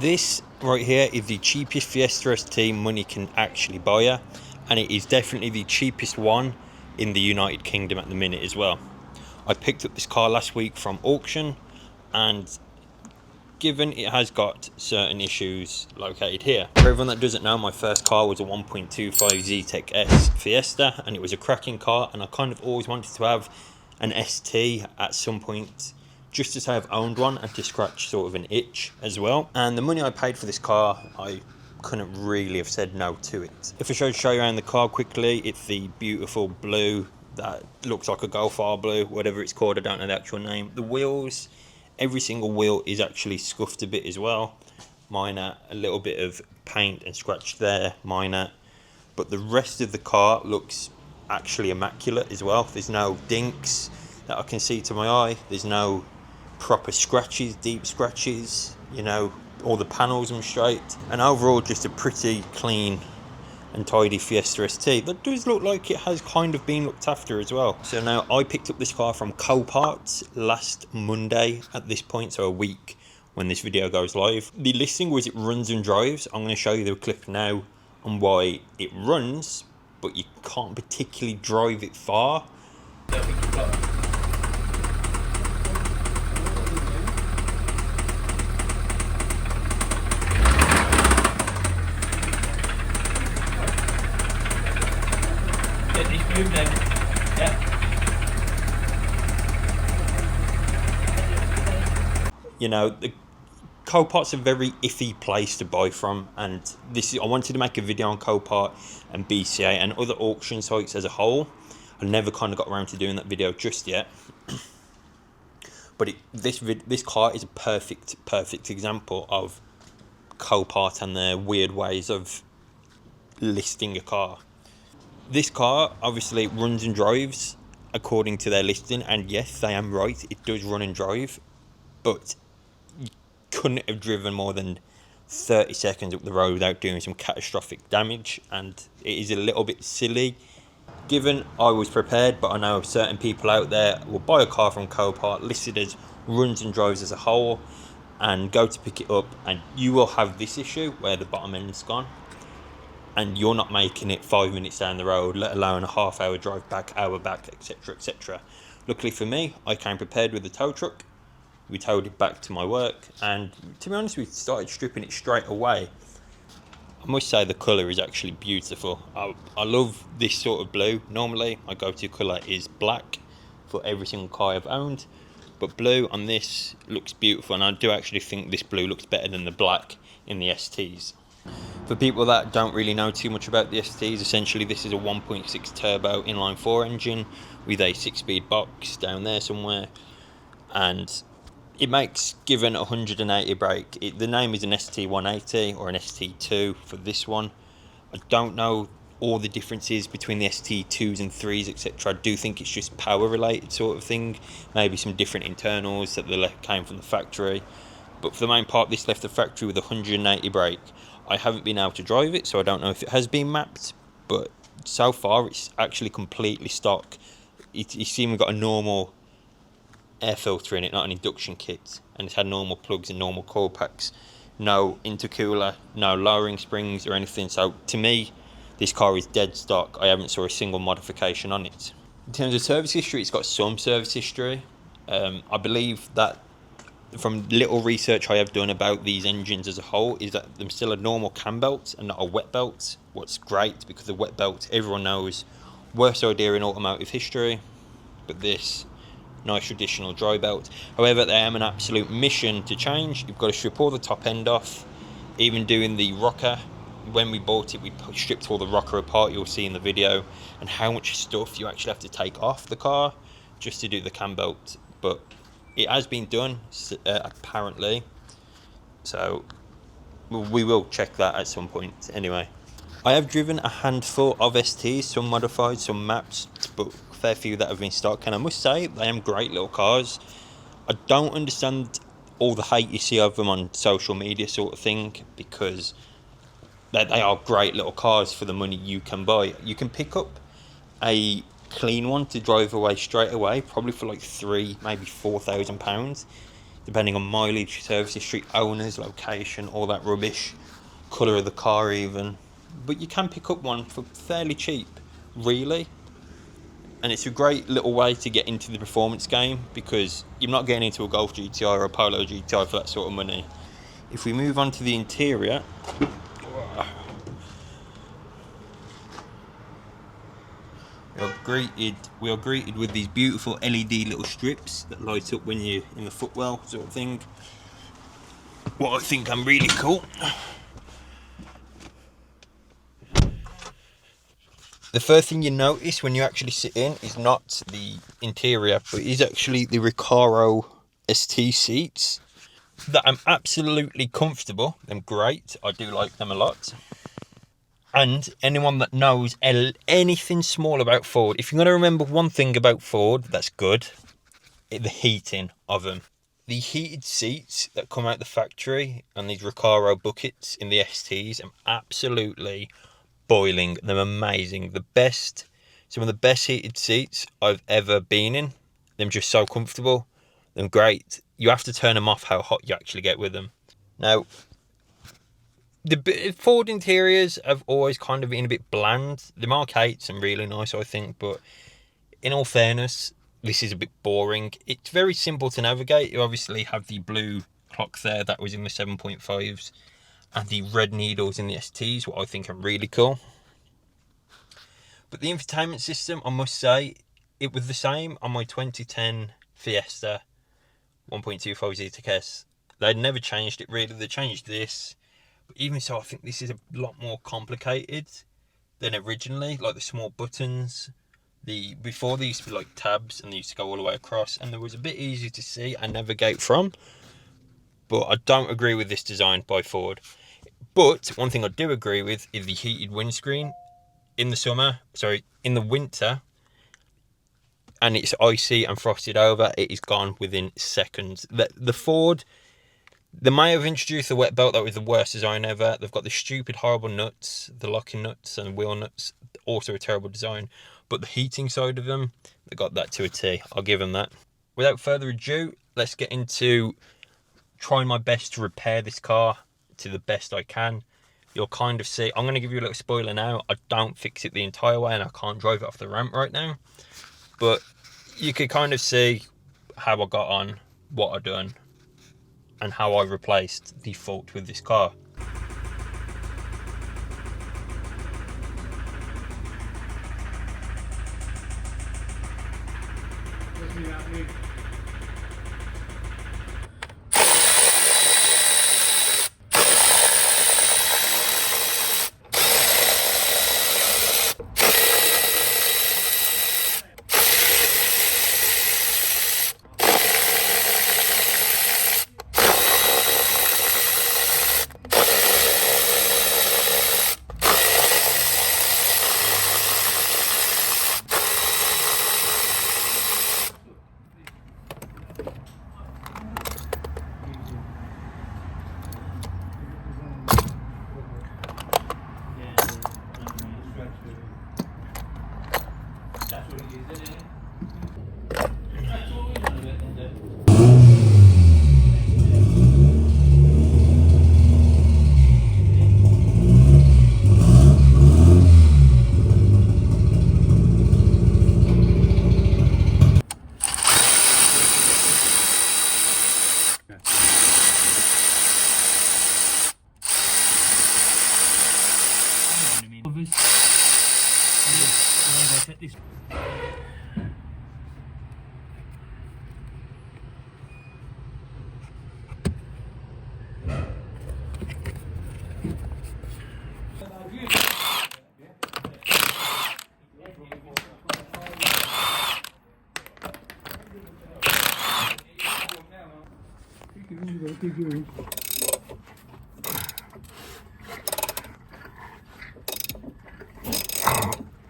This right here is the cheapest Fiesta ST money can actually buy her, and it is definitely the cheapest one in the United Kingdom at the minute as well. I picked up this car last week from auction, and given it has got certain issues located here. For everyone that doesn't know, my first car was a 1.25 Zetec S Fiesta, and it was a cracking car, and I kind of always wanted to have an ST at some point, just to say I've owned one and to scratch sort of an itch as well. And the money I paid for this car, I couldn't really have said no to it. If I show you around the car quickly, it's the beautiful blue that looks like a Golf R blue, whatever it's called, I don't know the actual name. The wheels, every single wheel is actually scuffed a bit as well. Minor, a little bit of paint and scratch there, minor. But the rest of the car looks actually immaculate as well. There's no dinks that I can see to my eye. There's no proper scratches, deep scratches, you know, all the panels are straight. And overall, just a pretty clean and tidy Fiesta ST that does look like it has kind of been looked after as well. So now I picked up this car from Copart last Monday at this point, so a week when this video goes live. The listing was it runs and drives. I'm going to show you the clip now on why it runs, but you can't particularly drive it far. You know, the Copart's a very iffy place to buy from, and I wanted to make a video on Copart and BCA and other auction sites as a whole. I never kind of got around to doing that video just yet. But this car is a perfect example of Copart and their weird ways of listing a car. This car obviously runs and drives according to their listing, and yes, I am right, it does run and drive, but you couldn't have driven more than 30 seconds up the road without doing some catastrophic damage, and it is a little bit silly. Given I was prepared, but I know certain people out there will buy a car from Copart listed as runs and drives as a whole and go to pick it up, and you will have this issue where the bottom end's gone and you're not making it 5 minutes down the road, let alone a half-hour drive back, hour back, etc, etc. Luckily for me, I came prepared with the tow truck. We towed it back to my work, and to be honest, we started stripping it straight away. I must say the colour is actually beautiful. I love this sort of blue. Normally my go-to colour is black for every single car I've owned, but blue on this looks beautiful, and I do actually think this blue looks better than the black in the STs. For people that don't really know too much about the STs, essentially this is a 1.6 turbo inline-4 engine with a 6-speed box down there somewhere, and it makes, given 180 brake, the name is an ST180 or an ST2 for this one. I don't know all the differences between the ST2s and 3s, etc. I do think it's just power related sort of thing, maybe some different internals that came from the factory, but for the main part this left the factory with 180 brake. I haven't been able to drive it, so I don't know if it has been mapped, but so far it's actually completely stock. You see we've got a normal air filter in it, not an induction kit, and it's had normal plugs and normal coil packs, no intercooler, no lowering springs or anything. So to me this car is dead stock. I haven't saw a single modification on it. In terms of service history, it's got some service history. I believe that from little research I have done about these engines as a whole is that they're still a normal cam belt and not a wet belt. What's great, because the wet belt, everyone knows, worst idea in automotive history, but this nice traditional dry belt. However, they am an absolute mission to change. You've got to strip all the top end off, even doing the rocker. When we bought it, we stripped all the rocker apart, you'll see in the video, and how much stuff you actually have to take off the car just to do the cam belt. But it has been done, apparently, so we will check that at some point. Anyway, I have driven a handful of STs, some modified, some mapped, but a fair few that have been stock, and I must say they are great little cars. I don't understand all the hate you see of them on social media sort of thing, because they are great little cars for the money you can buy. You can pick up a clean one to drive away straight away, probably for like £3,000, maybe £4,000. depending on mileage, service history, owners, location, all that rubbish, colour of the car even. But you can pick up one for fairly cheap, really. And it's a great little way to get into the performance game, because you're not getting into a Golf GTI or a Polo GTI for that sort of money. If we move on to the interior, we are greeted with these beautiful LED little strips that light up when you're in the footwell sort of thing. What I think I'm really cool. The first thing you notice when you actually sit in is not the interior, but is actually the Recaro ST seats. That I'm absolutely comfortable. They're great. I do like them a lot. And anyone that knows anything small about Ford, if you're going to remember one thing about Ford that's good, the heating of them. The heated seats that come out the factory and these Recaro buckets in the STs, I'm absolutely boiling. They're amazing. Some of the best heated seats I've ever been in. They're just so comfortable. They're great. You have to turn them off how hot you actually get with them. Now, the Ford interiors have always kind of been a bit bland. The Mark 8's are really nice, I think, but in all fairness, this is a bit boring. It's very simple to navigate. You obviously have the blue clock there that was in the 7.5s and the red needles in the STs, what I think are really cool. But the infotainment system, I must say, it was the same on my 2010 Fiesta 1.25 ZTS. They'd never changed it really. They changed this, but even so, I think this is a lot more complicated than originally. Like the small buttons, before they used to be like tabs and they used to go all the way across, and there was a bit easier to see and navigate from. But I don't agree with this design by Ford. But one thing I do agree with is the heated windscreen. In the winter, and it's icy and frosted over, it is gone within seconds. The Ford, they may have introduced the wet belt. That was the worst design ever. They've got the stupid, horrible nuts, the locking nuts and wheel nuts, also a terrible design. But the heating side of them, they got that to a T. I'll give them that. Without further ado, let's get into trying my best to repair this car to the best I can. You'll kind of see, I'm going to give you a little spoiler now, I don't fix it the entire way and I can't drive it off the ramp right now. But you could kind of see how I got on, what I done, and how I replaced the fault with this car.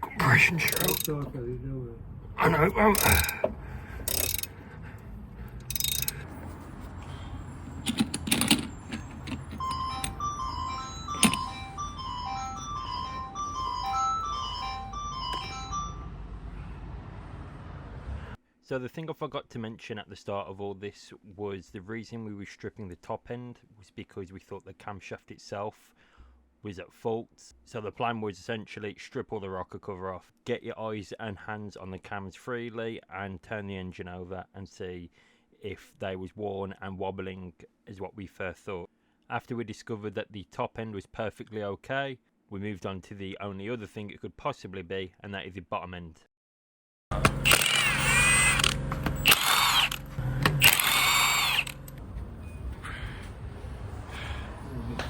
Compression stroke. I know it won't. So the thing I forgot to mention at the start of all this was the reason we were stripping the top end was because we thought the camshaft itself was at fault. So the plan was essentially strip all the rocker cover off, get your eyes and hands on the cams freely and turn the engine over and see if they was worn and wobbling is what we first thought. After we discovered that the top end was perfectly okay, we moved on to the only other thing it could possibly be, and that is the bottom end.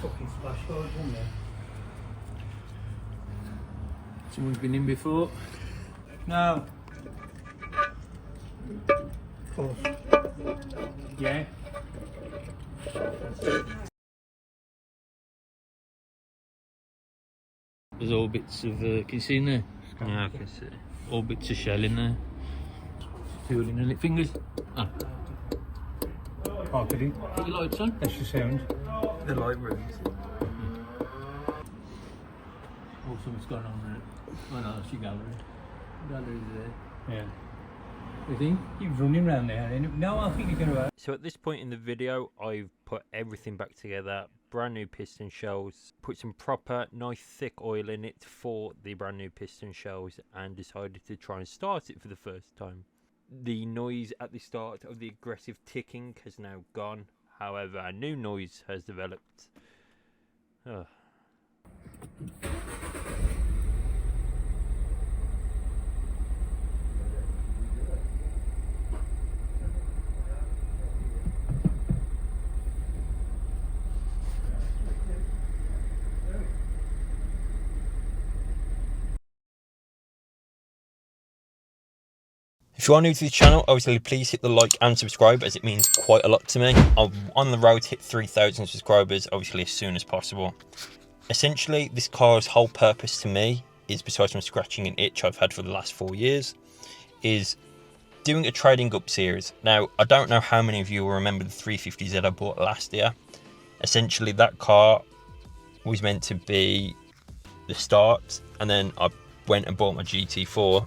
Fucking splash guards, wasn't there? Someone's been in before? No. Of course. Yeah. There's all bits of, can you see in there? Yeah, I can see. All bits of shell in there. Tooling in it. Fingers. Ah. Put your lights on. That's the sound. The light rooms. Oh, something's going on there. Oh no, that's your gallery. Gallery's there. Yeah. You think? He was running around there. No, I think he's going to. So at this point in the video, I've put everything back together. Brand new piston shells, put some proper nice thick oil in it for the brand new piston shells, and decided to try and start it for the first time. The noise at the start of the aggressive ticking has now gone. However, a new noise has developed. Ugh. If you are new to the channel, obviously please hit the like and subscribe, as it means quite a lot to me. I'm on the road to hit 3,000 subscribers, obviously as soon as possible. Essentially, this car's whole purpose to me is, besides from scratching an itch I've had for the last 4 years, is doing a trading up series. Now, I don't know how many of you will remember the 350Z I bought last year. Essentially, that car was meant to be the start, and then I went and bought my GT4.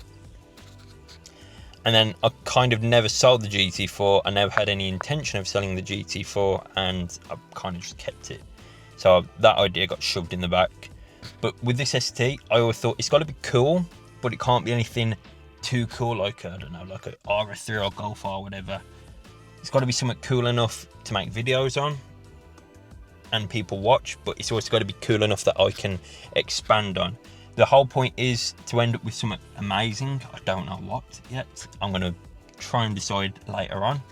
And then I kind of never sold the GT4. I never had any intention of selling the GT4, and I kind of just kept it. So that idea got shoved in the back. But with this ST, I always thought it's got to be cool, but it can't be anything too cool, like, I don't know, like a RS3 or Golf R or whatever. It's got to be something cool enough to make videos on and people watch, but it's also got to be cool enough that I can expand on. The whole point is to end up with something amazing. I don't know what yet. I'm going to try and decide later on.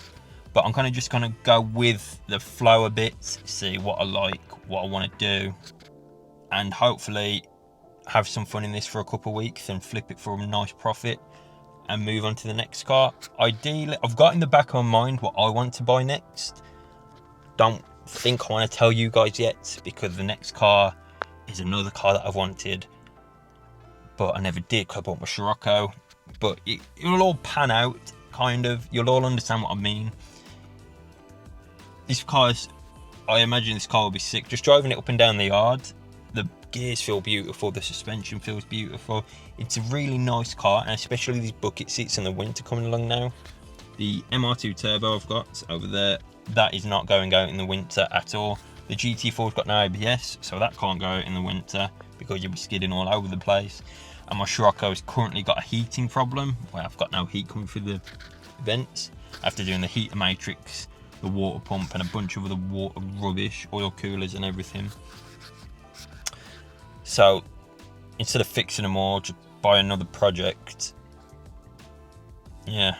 But I'm kind of just going to go with the flow a bit, see what I like, what I want to do. And hopefully have some fun in this for a couple of weeks and flip it for a nice profit and move on to the next car. Ideally, I've got in the back of my mind what I want to buy next. Don't think I want to tell you guys yet, because the next car is another car that I've wanted, but I never did because I bought my Scirocco. But it'll all pan out, kind of. You'll all understand what I mean. This car's, I imagine this car will be sick. Just driving it up and down the yard, the gears feel beautiful, the suspension feels beautiful. It's a really nice car, and especially these bucket seats in the winter coming along now. The MR2 Turbo I've got over there, that is not going out in the winter at all. The GT4's got no ABS, so that can't go out in the winter because you'll be skidding all over the place. And my Scirocco's currently got a heating problem where I've got no heat coming through the vents after doing the heater matrix, the water pump, and a bunch of other water rubbish, oil coolers and everything. So instead of fixing them all, just buy another project. Yeah.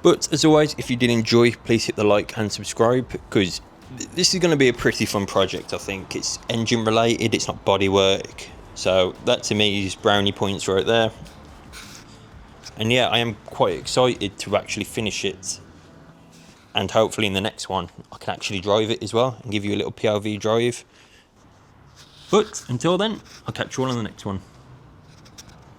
But as always, if you did enjoy, please hit the like and subscribe, because this is going to be a pretty fun project. I think it's engine related, it's not bodywork, so that to me is brownie points right there. And yeah, I am quite excited to actually finish it, and hopefully in the next one I can actually drive it as well and give you a little POV drive. But until then, I'll catch you all on the next one.